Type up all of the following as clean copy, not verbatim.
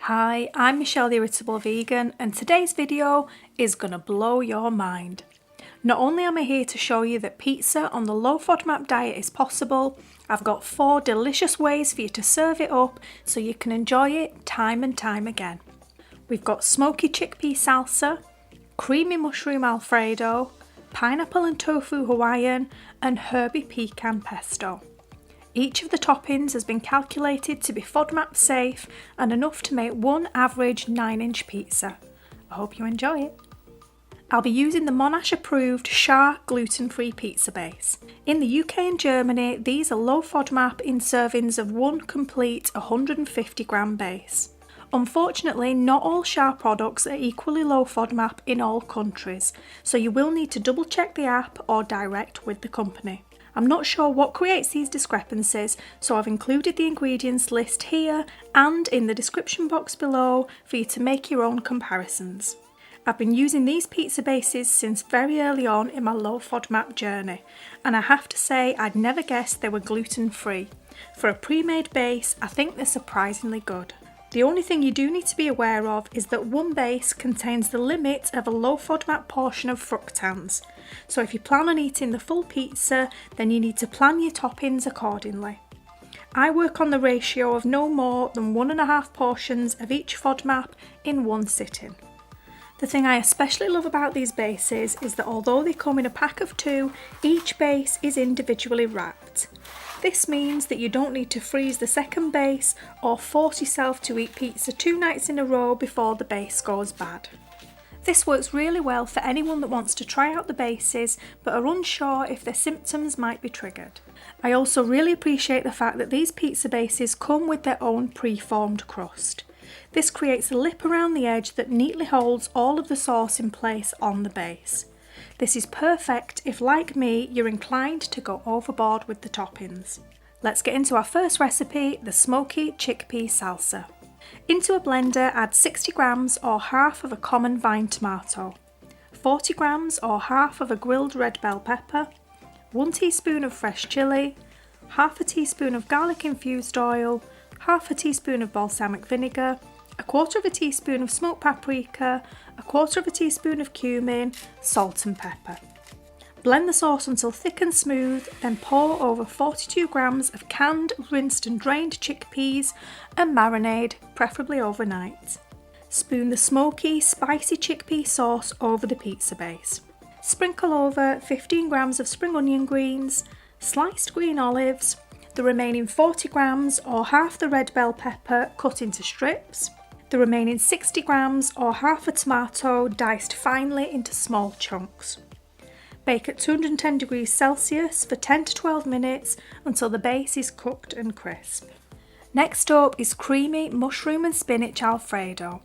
Hi, I'm Michelle the Irritable Vegan, and today's video is gonna blow your mind. Not only am I here to show you that pizza on the low FODMAP diet is possible, I've got 4 delicious ways for you to serve it up so you can enjoy it time and time again. We've got smoky chickpea salsa, creamy mushroom Alfredo, pineapple and tofu Hawaiian, and Herby pecan pesto. Each of the toppings has been calculated to be FODMAP safe and enough to make one average 9-inch pizza. I hope you enjoy it. I'll be using the Monash approved Schar gluten-free pizza base. In the UK and Germany, these are low FODMAP in servings of one complete 150 gram base. Unfortunately, not all Schar products are equally low FODMAP in all countries, so you will need to double check the app or direct with the company. I'm not sure what creates these discrepancies, so I've included the ingredients list here and in the description box below for you to make your own comparisons. I've been using these pizza bases since very early on in my low FODMAP journey, and I have to say I'd never guessed they were gluten-free. For a pre-made base, I think they're surprisingly good. The only thing you do need to be aware of is that one base contains the limit of a low FODMAP portion of fructans. So if you plan on eating the full pizza, then you need to plan your toppings accordingly. I work on the ratio of no more than 1.5 portions of each FODMAP in one sitting. The thing I especially love about these bases is that although they come in a pack of 2, each base is individually wrapped. This means that you don't need to freeze the second base or force yourself to eat pizza 2 nights in a row before the base goes bad. This works really well for anyone that wants to try out the bases but are unsure if their symptoms might be triggered. I also really appreciate the fact that these pizza bases come with their own pre-formed crust. This creates a lip around the edge that neatly holds all of the sauce in place on the base. This is perfect if, like me, you're inclined to go overboard with the toppings. Let's get into our first recipe, the smoky chickpea salsa. Into a blender, add 60 grams or half of a common vine tomato, 40 grams or half of a grilled red bell pepper, 1 teaspoon of fresh chilli, half a teaspoon of garlic infused oil, half a teaspoon of balsamic vinegar, 1/4 teaspoon of smoked paprika, 1/4 teaspoon of cumin, salt and pepper. Blend the sauce until thick and smooth, then pour over 42 grams of canned, rinsed and drained chickpeas and marinade, preferably overnight. Spoon the smoky, spicy chickpea sauce over the pizza base. Sprinkle over 15 grams of spring onion greens, sliced green olives, the remaining 40 grams or half the red bell pepper cut into strips, the remaining 60 grams or half a tomato diced finely into small chunks. Bake at 210 degrees Celsius for 10 to 12 minutes until the base is cooked and crisp. Next up is creamy mushroom and spinach Alfredo.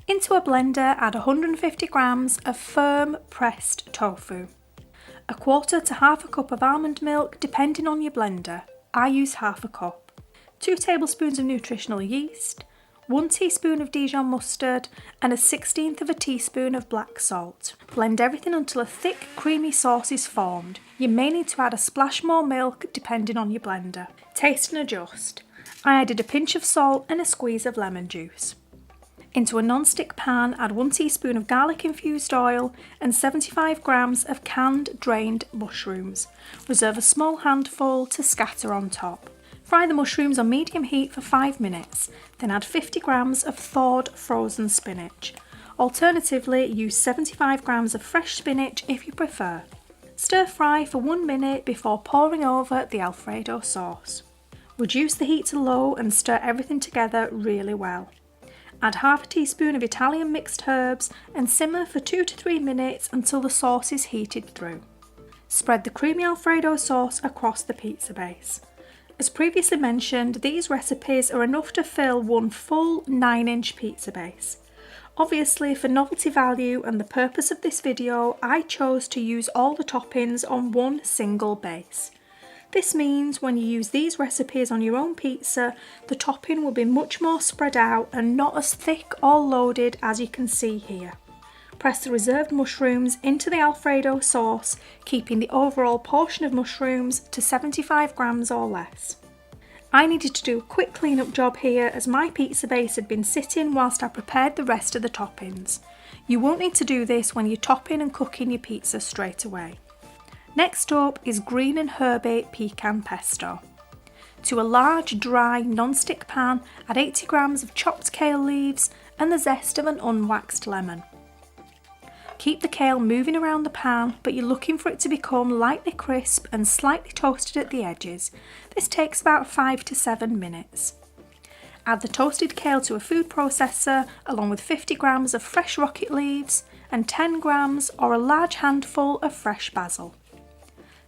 Into a blender, add 150 grams of firm pressed tofu, 1/4 to half a cup of almond milk depending on your blender. I use half a cup. 2 tablespoons of nutritional yeast, 1 teaspoon of Dijon mustard and 1/16 of a teaspoon of black salt. Blend everything until a thick creamy sauce is formed. You may need to add a splash more milk depending on your blender. Taste and adjust. I added a pinch of salt and a squeeze of lemon juice. Into a non-stick pan, add 1 teaspoon of garlic infused oil and 75 grams of canned drained mushrooms. Reserve a small handful to scatter on top. Fry the mushrooms on medium heat for 5 minutes, then add 50 grams of thawed frozen spinach. Alternatively, use 75 grams of fresh spinach if you prefer. Stir fry for 1 minute before pouring over the Alfredo sauce. Reduce the heat to low and stir everything together really well. Add half a teaspoon of Italian mixed herbs and simmer for 2 to 3 minutes until the sauce is heated through. Spread the creamy Alfredo sauce across the pizza base. As previously mentioned, these recipes are enough to fill one full 9-inch pizza base. Obviously, for novelty value and the purpose of this video, I chose to use all the toppings on one single base. This means when you use these recipes on your own pizza, the topping will be much more spread out and not as thick or loaded as you can see here. Press the reserved mushrooms into the Alfredo sauce, keeping the overall portion of mushrooms to 75 grams or less. I needed to do a quick clean-up job here as my pizza base had been sitting whilst I prepared the rest of the toppings. You won't need to do this when you're topping and cooking your pizza straight away. Next up is green and herby pecan pesto. To a large, dry, non-stick pan, add 80 grams of chopped kale leaves and the zest of an unwaxed lemon. Keep the kale moving around the pan, but you're looking for it to become lightly crisp and slightly toasted at the edges. This takes about 5 to 7 minutes. Add the toasted kale to a food processor along with 50 grams of fresh rocket leaves and 10 grams or a large handful of fresh basil.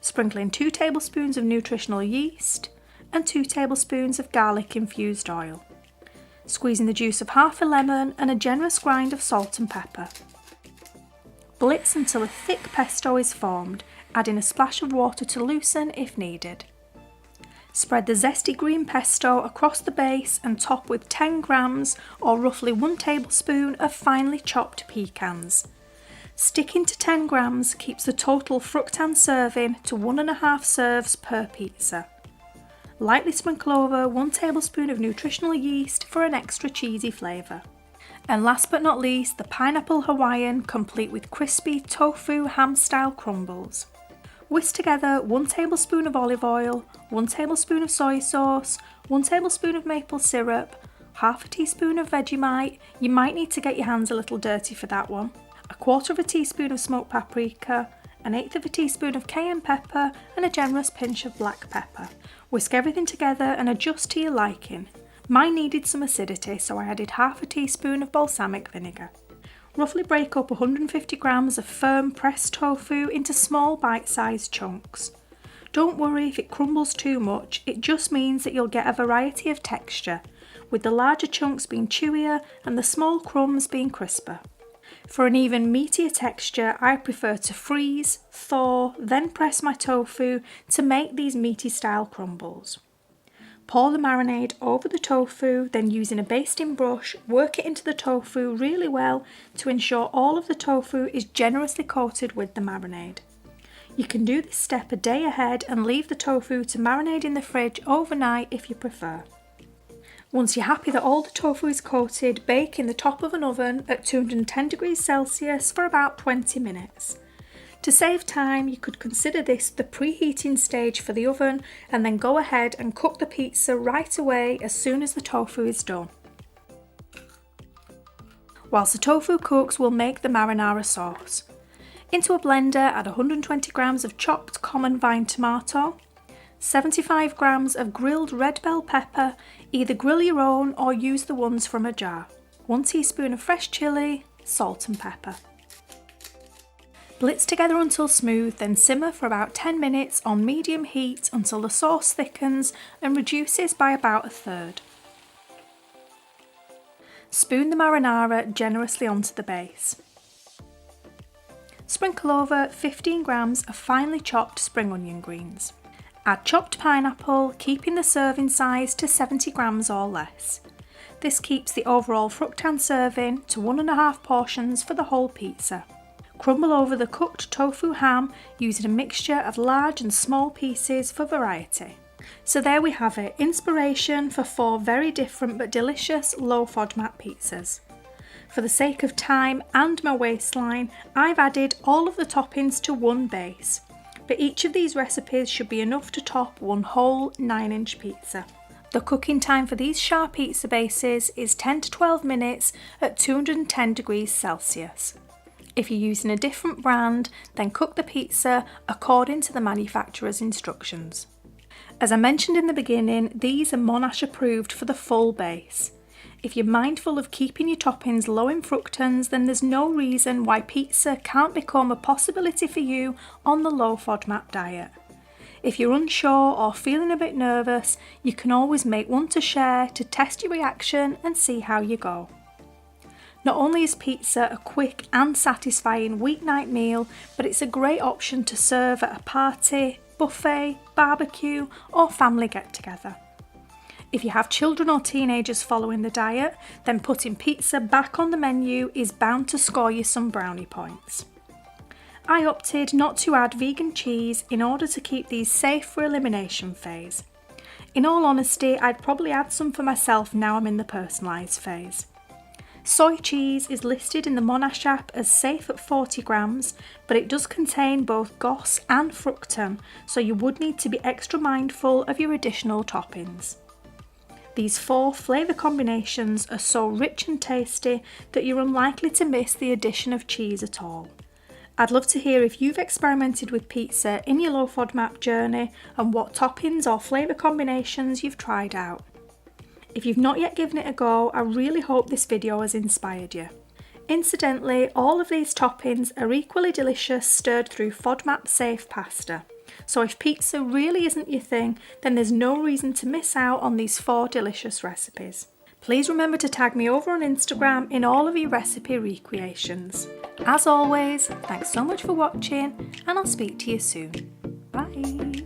Sprinkle in 2 tablespoons of nutritional yeast and 2 tablespoons of garlic infused oil. Squeeze in the juice of half a lemon and a generous grind of salt and pepper. Blitz until a thick pesto is formed, adding a splash of water to loosen if needed. Spread the zesty green pesto across the base and top with 10 grams or roughly 1 tablespoon of finely chopped pecans. Sticking to 10 grams keeps the total fructan serving to 1.5 serves per pizza. Lightly sprinkle over 1 tablespoon of nutritional yeast for an extra cheesy flavour. And last but not least, the pineapple Hawaiian, complete with crispy tofu ham-style crumbles. Whisk together 1 tablespoon of olive oil, 1 tablespoon of soy sauce, 1 tablespoon of maple syrup, half a teaspoon of Vegemite, you might need to get your hands a little dirty for that one, 1/4 teaspoon of smoked paprika, 1/8 teaspoon of cayenne pepper and a generous pinch of black pepper. Whisk everything together and adjust to your liking. Mine needed some acidity, so I added half a teaspoon of balsamic vinegar. Roughly break up 150 grams of firm pressed tofu into small bite-sized chunks. Don't worry if it crumbles too much, it just means that you'll get a variety of texture, with the larger chunks being chewier and the small crumbs being crisper. For an even meatier texture, I prefer to freeze, thaw, then press my tofu to make these meaty style crumbles. Pour the marinade over the tofu, then using a basting brush, work it into the tofu really well to ensure all of the tofu is generously coated with the marinade. You can do this step a day ahead and leave the tofu to marinate in the fridge overnight if you prefer. Once you're happy that all the tofu is coated, bake in the top of an oven at 210 degrees Celsius for about 20 minutes. To save time, you could consider this the preheating stage for the oven and then go ahead and cook the pizza right away as soon as the tofu is done. Whilst the tofu cooks, we'll make the marinara sauce. Into a blender, add 120 grams of chopped common vine tomato, 75 grams of grilled red bell pepper, either grill your own or use the ones from a jar, 1 teaspoon of fresh chilli, salt and pepper. Blitz together until smooth, then simmer for about 10 minutes on medium heat until the sauce thickens and reduces by about 1/3. Spoon the marinara generously onto the base. Sprinkle over 15 grams of finely chopped spring onion greens. Add chopped pineapple, keeping the serving size to 70 grams or less. This keeps the overall fructan serving to 1.5 portions for the whole pizza. Crumble over the cooked tofu ham using a mixture of large and small pieces for variety. So there we have it, inspiration for 4 very different but delicious low FODMAP pizzas. For the sake of time and my waistline, I've added all of the toppings to one base, but each of these recipes should be enough to top one whole 9-inch pizza. The cooking time for these Schar pizza bases is 10 to 12 minutes at 210 degrees Celsius. If you're using a different brand, then cook the pizza according to the manufacturer's instructions. As I mentioned in the beginning, these are Monash approved for the full base. If you're mindful of keeping your toppings low in fructans, then there's no reason why pizza can't become a possibility for you on the low FODMAP diet. If you're unsure or feeling a bit nervous, you can always make one to share to test your reaction and see how you go. Not only is pizza a quick and satisfying weeknight meal, but it's a great option to serve at a party, buffet, barbecue or family get-together. If you have children or teenagers following the diet, then putting pizza back on the menu is bound to score you some brownie points. I opted not to add vegan cheese in order to keep these safe for elimination phase. In all honesty, I'd probably add some for myself now I'm in the personalised phase. Soy cheese is listed in the Monash app as safe at 40 grams, but it does contain both GOS and fructan, so you would need to be extra mindful of your additional toppings. These 4 flavour combinations are so rich and tasty that you're unlikely to miss the addition of cheese at all. I'd love to hear if you've experimented with pizza in your low FODMAP journey and what toppings or flavour combinations you've tried out. If you've not yet given it a go, I really hope this video has inspired you. Incidentally, all of these toppings are equally delicious stirred through FODMAP safe pasta. So if pizza really isn't your thing, then there's no reason to miss out on these 4 delicious recipes. Please remember to tag me over on Instagram in all of your recipe recreations. As always, thanks so much for watching, and I'll speak to you soon. Bye!